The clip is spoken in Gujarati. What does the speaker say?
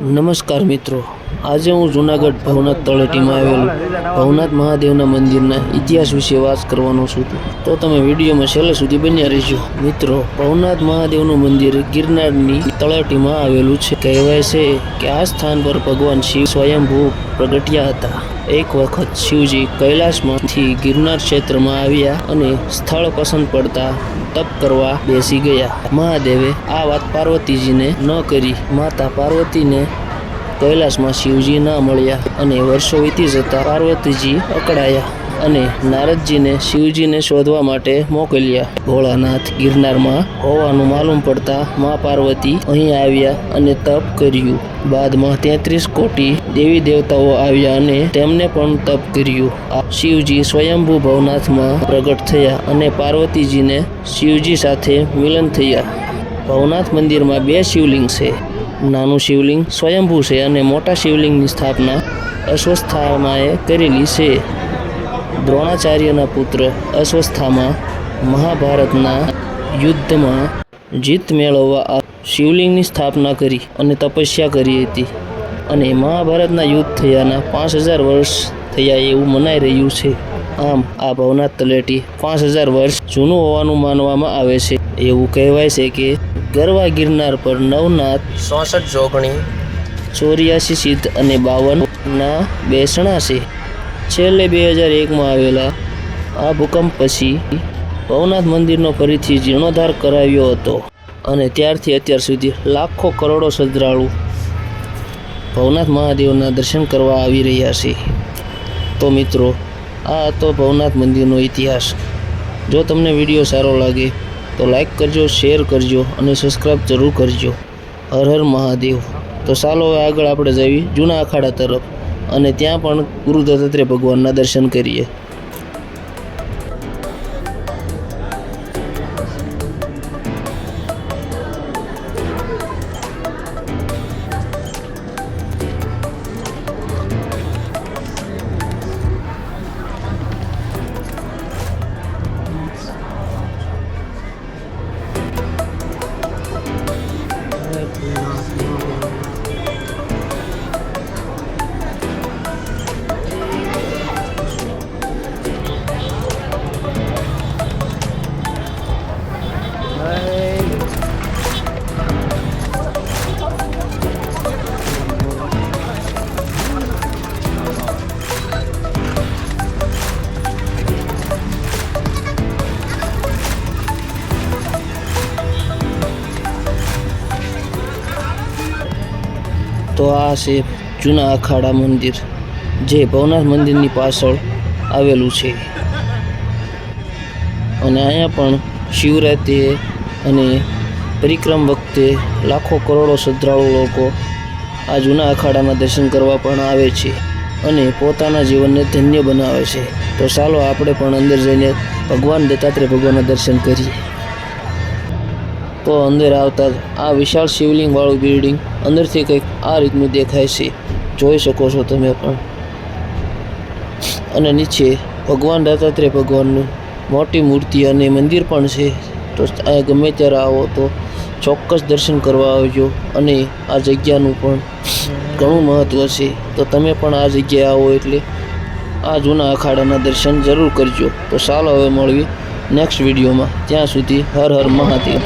નમસ્કાર મિત્રો, આજે હું જૂનાગઢ ભવનાથ તળેટીમાં આવેલું ભવનાથ મહાદેવના મંદિરના ઇતિહાસ વિશે વાત કરવાનો છું. તો તમે વિડીયોમાં છેલ્લે સુધી બન્યા રહેજો. મિત્રો, ભવનાથ મહાદેવનું મંદિર ગિરનારની તળેટીમાં આવેલું છે. કહેવાય છે કે આ સ્થાન પર ભગવાન શિવ સ્વયંભૂ પ્રગટ્યા હતા. એક વખત શિવજી કૈલાસમાંથી ગિરનાર ક્ષેત્રમાં આવ્યા અને સ્થળ પસંદ પડતા તપ કરવા બેસી ગયા. મહાદેવે આ વાત પાર્વતીજીને ન કરી. માતા પાર્વતીને કૈલાસમાં શિવજી ના મળ્યા અને વર્ષો વીતી જતા પાર્વતીજી અકળાયા અને નારદજીને શિવજીને શોધવા માટે મોકલ્યા. ભોળાનાથ ગિરનારમાં હોવાનું માલુમ પડતા મા પાર્વતી અહીં આવ્યા અને તપ કર્યું. બાદમાં 33 કોટી દેવી દેવતાઓ આવ્યા અને તેમને પણ તપ કર્યું. શિવજી સ્વયંભૂ ભવનાથમાં પ્રગટ થયા અને પાર્વતીજીને શિવજી સાથે મિલન થયા. ભવનાથ મંદિરમાં 2 શિવલિંગ છે. નાનું શિવલિંગ સ્વયંભૂ છે અને મોટા શિવલિંગની સ્થાપના અશ્વસ્થામાએ કરેલી છે. દ્રોણાચાર્યના પુત્ર અશ્વસ્થામા મહાભારતના યુદ્ધમાં જીત મેળવવા આ શિવલિંગની સ્થાપના કરી અને તપસ્યા કરી હતી અને મહાભારતના યુદ્ધ થયાના 5000 વર્ષ થયા એવું મનાઈ રહ્યું છે. આમ આ ભવનાથ તળેટી 5000 વર્ષ જૂનું હોવાનું માનવામાં આવે છે. એવું કહેવાય છે કે ગરવા ગિરનાર પર નવનાથ 64 જોગણી 84 સિદ્ધ અને 52 બેસણા છે. છેલ્લે 2001માં આવેલા આ ભૂકંપ પછી ભવનાથ મંદિરનો ફરીથી જીર્ણોદ્ધાર કરાવ્યો હતો અને ત્યારથી અત્યાર સુધી લાખો કરોડો શ્રદ્ધાળુ ભવનાથ મહાદેવના દર્શન કરવા આવી રહ્યા છે. તો મિત્રો, આ હતો ભવનાથ મંદિરનો ઇતિહાસ. જો તમને વિડીયો સારો લાગે તો લાઈક કરજો, શેર કરજો અને સબસ્ક્રાઈબ જરૂર કરજો. હર હર મહાદેવ. તો ચાલો હવે આગળ આપણે જઈએ જૂના અખાડા તરફ અને ત્યાં પણ ગુરુ દત્તાત્રેય ભગવાનના દર્શન કરીએ. તો આ છે જૂના અખાડા મંદિર, જે ભવનાથ મંદિરની પાછળ આવેલું છે. અને અહીંયા પણ શિવરાત્રિએ અને પરિક્રમ વખતે લાખો કરોડો શ્રદ્ધાળુ લોકો આ જૂના અખાડાના દર્શન કરવા પણ આવે છે અને પોતાના જીવનને ધન્ય બનાવે છે. તો ચાલો આપણે પણ અંદર જઈને ભગવાન દત્તાત્રેય ભગવાનના દર્શન કરીએ. તો અંદર આવતા આ વિશાળ શિવલિંગવાળું બિલ્ડિંગ અંદરથી કંઈક આ રીતનું દેખાય છે, જોઈ શકો છો તમે પણ. અને નીચે ભગવાન દત્તાત્રેય ભગવાનનું મોટી મૂર્તિ અને મંદિર પણ છે. તો અહીંયા ગમે ત્યારે આવો તો ચોક્કસ દર્શન કરવા આવજો. અને આ જગ્યાનું પણ ઘણું મહત્ત્વ છે. તો તમે પણ આ જગ્યાએ આવો એટલે આ જૂના અખાડાના દર્શન જરૂર કરજો. તો ચાલો હવે મળીએ નેક્સ્ટ વિડીયોમાં. ત્યાં સુધી હર હર મહાદેવ.